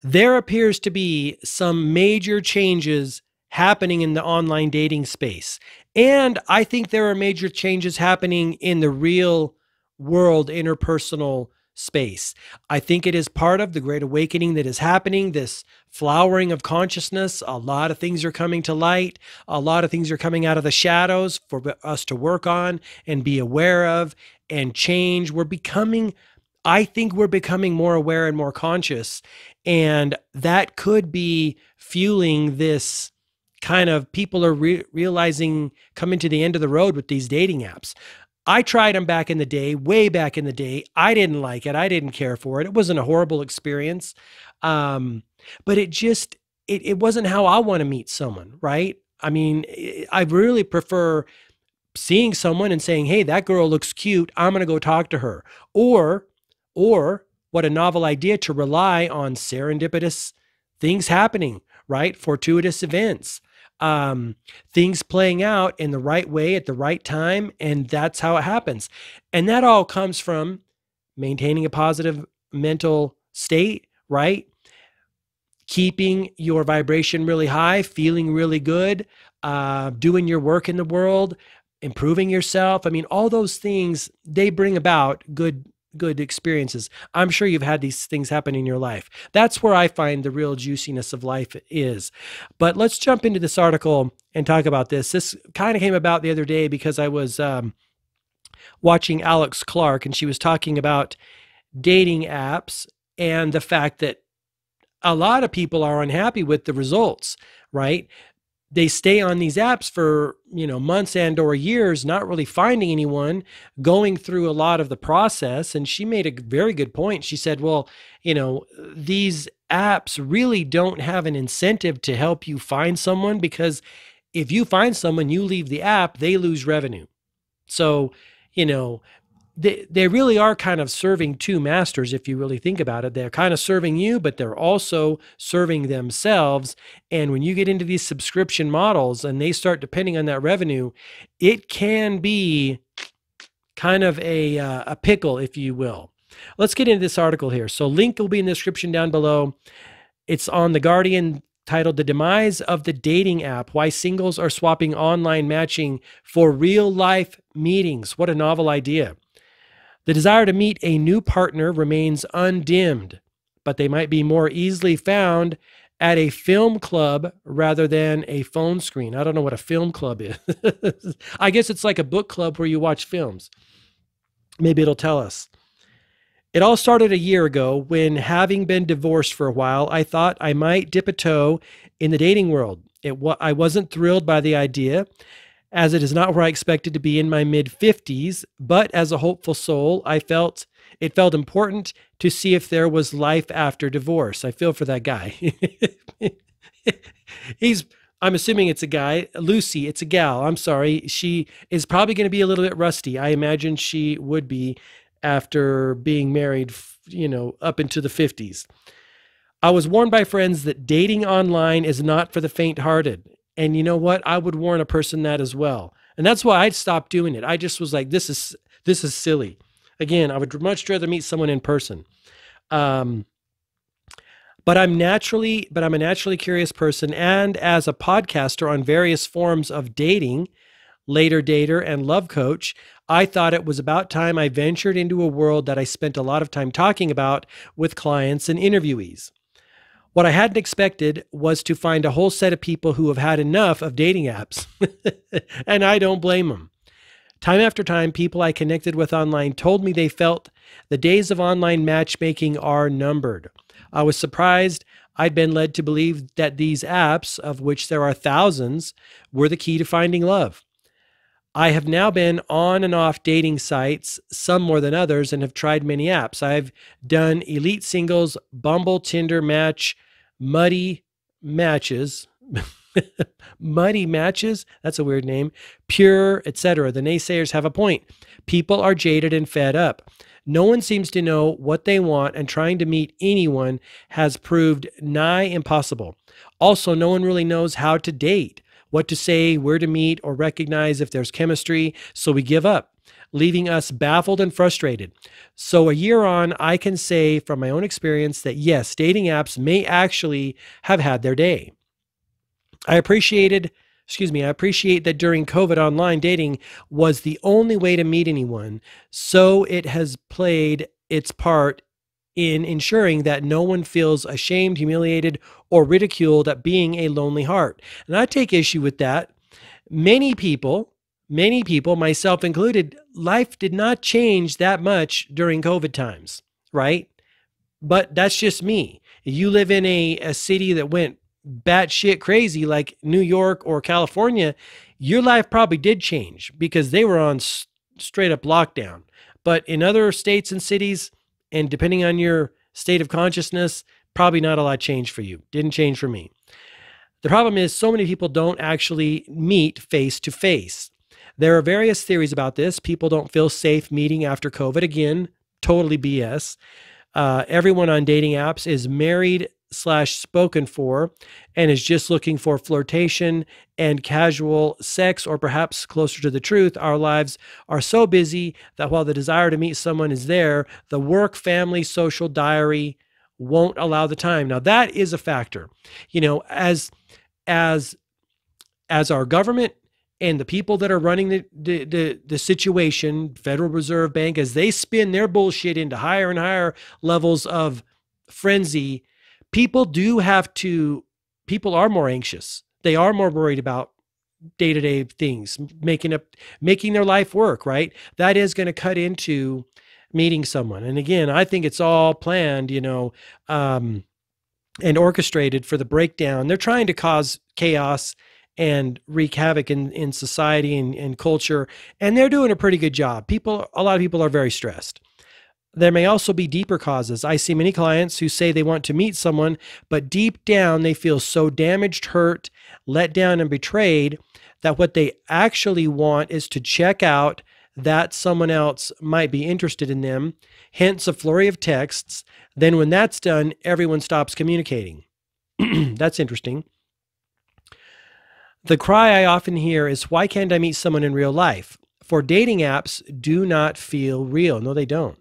There appears to be some major changes happening in the online dating space. And I think there are major changes happening in the real world interpersonal space. I think it is part of the great awakening that is happening, this flowering of consciousness. A lot of things are coming to light. A lot of things are coming out of the shadows for us to work on and be aware of and change. I think we're becoming more aware and more conscious. And that could be fueling this kind of people are realizing coming to the end of the road with these dating apps. I tried them back in the day, way back in the day. I didn't like it. I didn't care for it. It wasn't a horrible experience. Um, but it wasn't how I want to meet someone, right? I mean, I really prefer seeing someone and saying, "Hey, that girl looks cute. I'm going to go talk to her." Or or what a novel idea to rely on serendipitous things happening, right? Fortuitous events. Things playing out in the right way at the right time, and that's how it happens. And that all comes from maintaining a positive mental state, right? Keeping your vibration really high, feeling really good, doing your work in the world, improving yourself. I mean, all those things, they bring about good experiences. I'm sure you've had these things happen in your life. That's where I find the real juiciness of life is. But let's jump into this article and talk about this. This kind of came about the other day because I was watching Alex Clark, and she was talking about dating apps and the fact that a lot of people are unhappy with the results, right? They stay on these apps for, months and or years, not really finding anyone, going through a lot of the process. And she made a very good point. She said, well, these apps really don't have an incentive to help you find someone, because if you find someone, you leave the app, they lose revenue. So, you know, they really are kind of serving two masters. If you really think about it, they're kind of serving you, but they're also serving themselves. And when you get into these subscription models and they start depending on that revenue, it can be kind of a pickle, if you will. Let's get into this article here. So link will be in the description down below. It's on The Guardian, titled "The Demise of the Dating App: Why Singles Are Swapping Online Matching for Real Life Meetings." What a novel idea. The desire to meet a new partner remains undimmed, but they might be more easily found at a film club rather than a phone screen. I don't know what a film club is. I guess it's like a book club where you watch films. Maybe it'll tell us. It all started a year ago when, having been divorced for a while, I thought I might dip a toe in the dating world. I wasn't thrilled by the idea, as it is not where I expected to be in my mid-50s, but as a hopeful soul, it felt important to see if there was life after divorce. I feel for that guy. I'm assuming it's a guy. Lucy, it's a gal. I'm sorry. She is probably going to be a little bit rusty. I imagine she would be after being married, up into the 50s. I was warned by friends that dating online is not for the faint-hearted. And you know what? I would warn a person that as well. And that's why I stopped doing it. I just was like, this is silly. Again, I would much rather meet someone in person. But I'm a naturally curious person. And as a podcaster on various forms of dating, Later Dater and Love Coach, I thought it was about time I ventured into a world that I spent a lot of time talking about with clients and interviewees. What I hadn't expected was to find a whole set of people who have had enough of dating apps. And I don't blame them. Time after time, people I connected with online told me they felt the days of online matchmaking are numbered. I was surprised I'd been led to believe that these apps, of which there are thousands, were the key to finding love. I have now been on and off dating sites, some more than others, and have tried many apps. I've done Elite Singles, Bumble, Tinder, Match, Muddy Matches, Muddy Matches, that's a weird name, Pure, etc. The naysayers have a point. People are jaded and fed up. No one seems to know what they want, and trying to meet anyone has proved nigh impossible. Also, no one really knows how to date. what to say, where to meet, or recognize if there's chemistry. So we give up, leaving us baffled and frustrated. So a year on, I can say from my own experience that yes, dating apps may actually have had their day. I appreciated, I appreciate that during COVID, online dating was the only way to meet anyone. So it has played its part in ensuring that no one feels ashamed, humiliated, or ridiculed at being a lonely heart. And I take issue with that. Many people, myself included, life did not change that much during COVID times, right? But that's just me. You live in a city that went batshit crazy like New York or California, your life probably did change because they were on straight up lockdown. But in other states and cities, and depending on your state of consciousness, probably not a lot changed for you. Didn't change for me. The problem is so many people don't actually meet face to face. There are various theories about this. People don't feel safe meeting after COVID. Again, totally BS. Everyone on dating apps is married slash spoken for and is just looking for flirtation and casual sex, or perhaps closer to the truth, our lives are so busy that while the desire to meet someone is there, the work, family, social diary won't allow the time. Now that is a factor. You know, as our government and the people that are running the situation, Federal Reserve Bank, as they spin their bullshit into higher and higher levels of frenzy, people are more anxious. They are more worried about day-to-day things, making their life work, right? That is going to cut into meeting someone. And again, I think it's all planned, and orchestrated for the breakdown. They're trying to cause chaos and wreak havoc in society and culture. And they're doing a pretty good job. A lot of people are very stressed. There may also be deeper causes. I see many clients who say they want to meet someone, but deep down they feel so damaged, hurt, let down, and betrayed that what they actually want is to check out that someone else might be interested in them, hence a flurry of texts. Then when that's done, everyone stops communicating. That's interesting. The cry I often hear is, why can't I meet someone in real life? For dating apps do not feel real. No, they don't.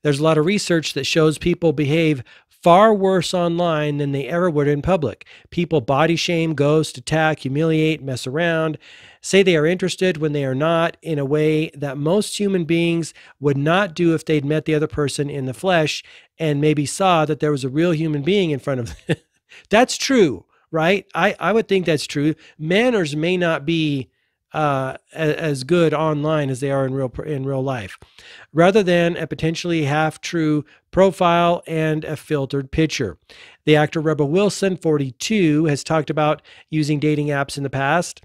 There's a lot of research that shows people behave far worse online than they ever would in public. People body shame, ghost, attack, humiliate, mess around, say they are interested when they are not, in a way that most human beings would not do if they'd met the other person in the flesh and maybe saw that there was a real human being in front of them. That's true, right? I would think that's true. Manners may not be as good online as they are in real life, rather than a potentially half-true profile and a filtered picture. The actor Rebel Wilson, 42, has talked about using dating apps in the past.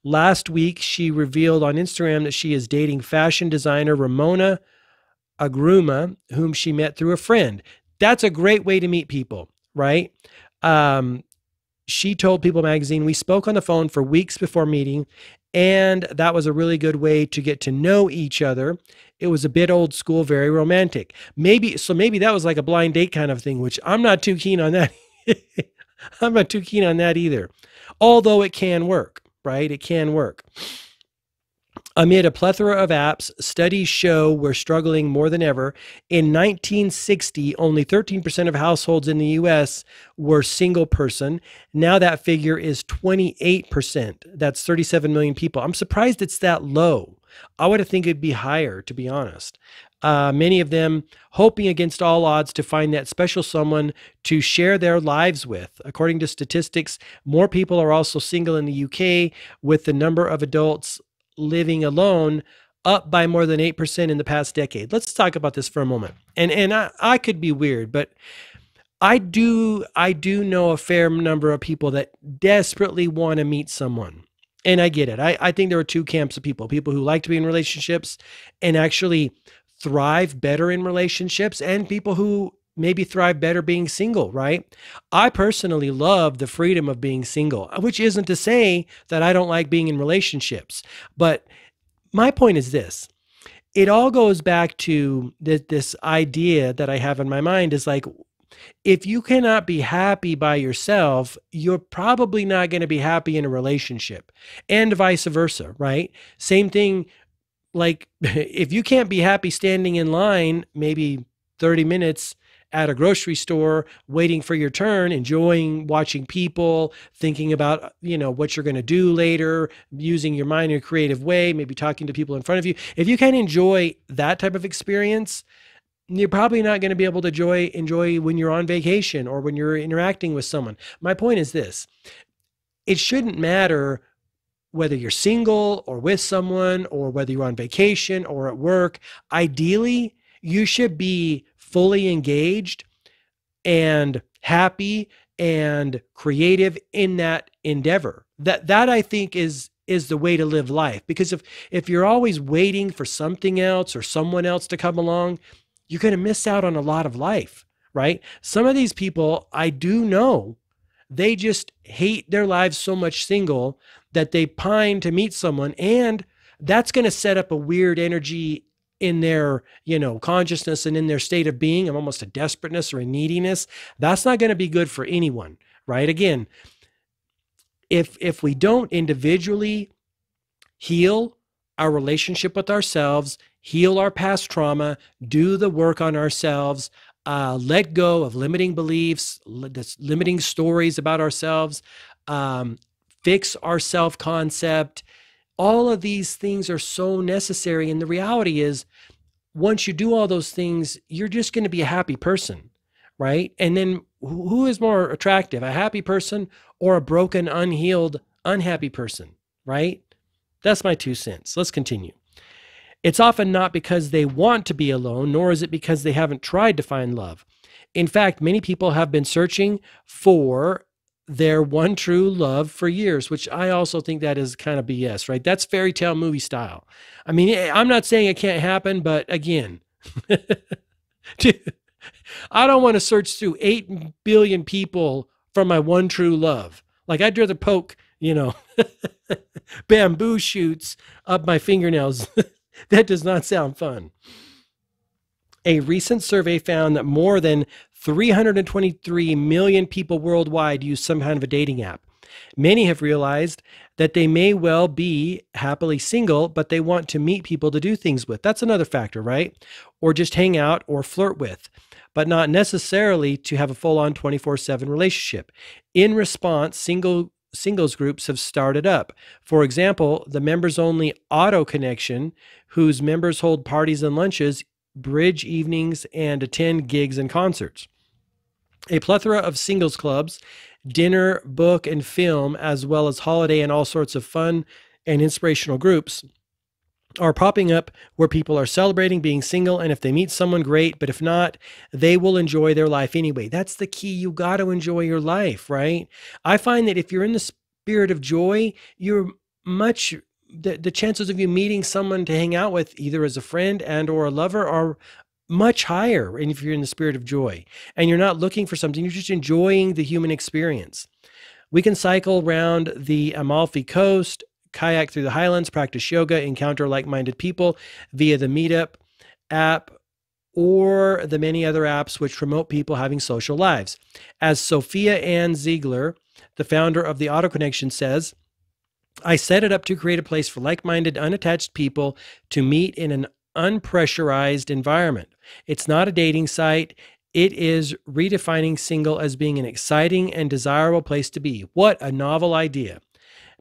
Last week, she revealed on Instagram that she is dating fashion designer Ramona Agruma, whom she met through a friend. That's a great way to meet people, right? She told People magazine, "We spoke on the phone for weeks before meeting, and that was a really good way to get to know each other. It was a bit old school, very romantic." Maybe that was like a blind date kind of thing, which I'm not too keen on that. I'm not too keen on that either. Although it can work, right? It can work. Amid a plethora of apps, studies show we're struggling more than ever. In 1960, only 13% of households in the US were single person. Now that figure is 28%. That's 37 million people. I'm surprised it's that low. I would have think it'd be higher, to be honest. Many of them hoping against all odds to find that special someone to share their lives with. According to statistics, more people are also single in the UK, with the number of adults living alone up by more than 8% in the past decade. Let's talk about this for a moment. And I could be weird, but I do know a fair number of people that desperately want to meet someone. And I get it. I think there are two camps of people who like to be in relationships and actually thrive better in relationships, and people who maybe thrive better being single, right? I personally love the freedom of being single, which isn't to say that I don't like being in relationships. But my point is this. It all goes back to this idea that I have in my mind is like, If you cannot be happy by yourself, you're probably not going to be happy in a relationship, and vice versa, right? Same thing, like if you can't be happy standing in line, maybe 30 minutes at a grocery store, waiting for your turn, enjoying watching people, thinking about, what you're going to do later, using your mind in a creative way, maybe talking to people in front of you. If you can't enjoy that type of experience, you're probably not going to be able to enjoy when you're on vacation or when you're interacting with someone. My point is this: it shouldn't matter whether you're single or with someone, or whether you're on vacation or at work. Ideally, you should be fully engaged and happy and creative in that endeavor. That I think is the way to live life. Because if you're always waiting for something else or someone else to come along, you're going to miss out on a lot of life, right? Some of these people I do know, they just hate their lives so much single that they pine to meet someone, and that's going to set up a weird energy in their, consciousness and in their state of being, of almost a desperateness or a neediness. That's not going to be good for anyone, right? Again, if we don't individually heal our relationship with ourselves, heal our past trauma, do the work on ourselves, let go of limiting beliefs, limiting stories about ourselves, fix our self-concept. All of these things are so necessary. And the reality is, once you do all those things, you're just going to be a happy person, right? And then who is more attractive, a happy person or a broken, unhealed, unhappy person, right? That's my 2 cents. Let's continue. It's often not because they want to be alone, nor is it because they haven't tried to find love. In fact, many people have been searching for their one true love for years, which I also think that is kind of BS, right? That's fairy tale movie style. I mean, I'm not saying it can't happen, but again, I don't want to search through 8 billion people for my one true love. Like, I'd rather poke, bamboo shoots up my fingernails. That does not sound fun. A recent survey found that more than 323 million people worldwide use some kind of a dating app. Many have realized that they may well be happily single, but they want to meet people to do things with. That's another factor, right? Or just hang out or flirt with, but not necessarily to have a full-on 24/7 relationship. In response, singles groups have started up. For example, the members-only Auto Connection, whose members hold parties and lunches, bridge evenings, and attend gigs and concerts. A plethora of singles clubs, dinner, book, and film, as well as holiday and all sorts of fun and inspirational groups are popping up where people are celebrating being single, and if they meet someone, great, but if not, they will enjoy their life anyway. That's the key. You got to enjoy your life, right? I find that if you're in the spirit of joy, the chances of you meeting someone to hang out with, either as a friend and or a lover, are much higher. And if you're in the spirit of joy and you're not looking for something, you're just enjoying the human experience. We can cycle around the Amalfi Coast, kayak through the highlands, practice yoga, encounter like-minded people via the Meetup app or the many other apps which promote people having social lives. As Sophia Ann Ziegler, the founder of the Auto Connection, says, I set it up to create a place for like-minded, unattached people to meet in an unpressurized environment. It's not a dating site. It is redefining single as being an exciting and desirable place to be. What a novel idea.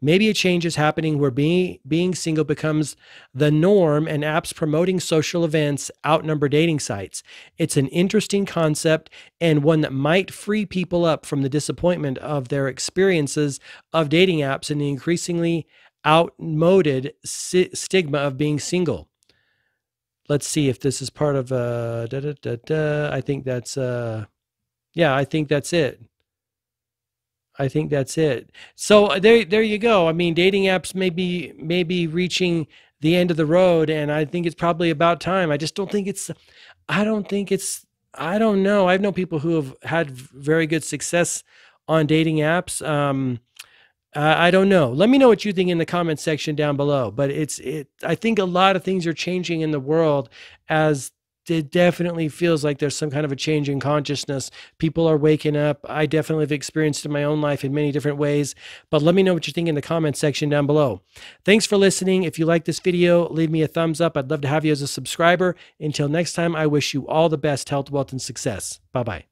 Maybe a change is happening where being single becomes the norm and apps promoting social events outnumber dating sites. It's an interesting concept and one that might free people up from the disappointment of their experiences of dating apps and the increasingly outmoded stigma of being single. Let's see if this is part of I think that's yeah, I think that's it. I think that's it. So there you go. I mean, dating apps may be reaching the end of the road, and I think it's probably about time. I just don't think it's. I don't think it's. I don't know. I've known people who have had very good success on dating apps. I don't know. Let me know what you think in the comment section down below. But I think a lot of things are changing in the world as it definitely feels like there's some kind of a change in consciousness. People are waking up. I definitely have experienced it in my own life in many different ways, but let me know what you think in the comments section down below. Thanks for listening. If you like this video, leave me a thumbs up. I'd love to have you as a subscriber. Until next time, I wish you all the best health, wealth, and success. Bye-bye.